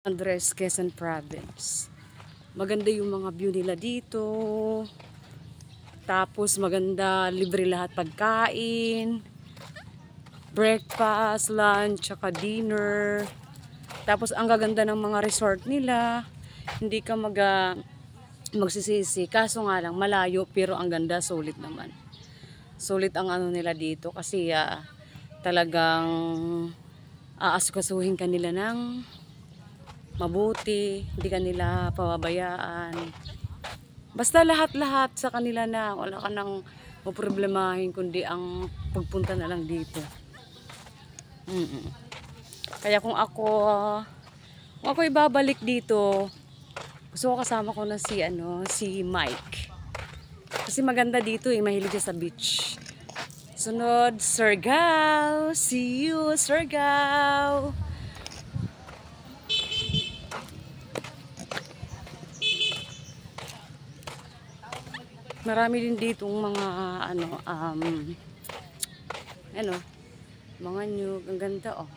Andres, Quezon Province. Maganda yung mga view nila dito. Tapos maganda, libre lahat pagkain. Breakfast, lunch, tsaka dinner. Tapos ang gaganda ng mga resort nila. Hindi ka magsisisi. Kaso nga lang, malayo pero ang ganda, sulit naman. Sulit ang ano nila dito kasi talagang aasikasuhin ka nila ng mabuti, hindi kanila pababayaan. Basta lahat-lahat sa kanila na wala ka nang maproblemahin kundi ang pagpunta na lang dito. Kaya kung ako ibabalik dito, gusto ko kasama ko na si Mike. Kasi maganda dito mahilig siya sa beach. Sunod, Surigao. See you, Surigao. Marami din ditong mga mga nyug, ang ganda oh.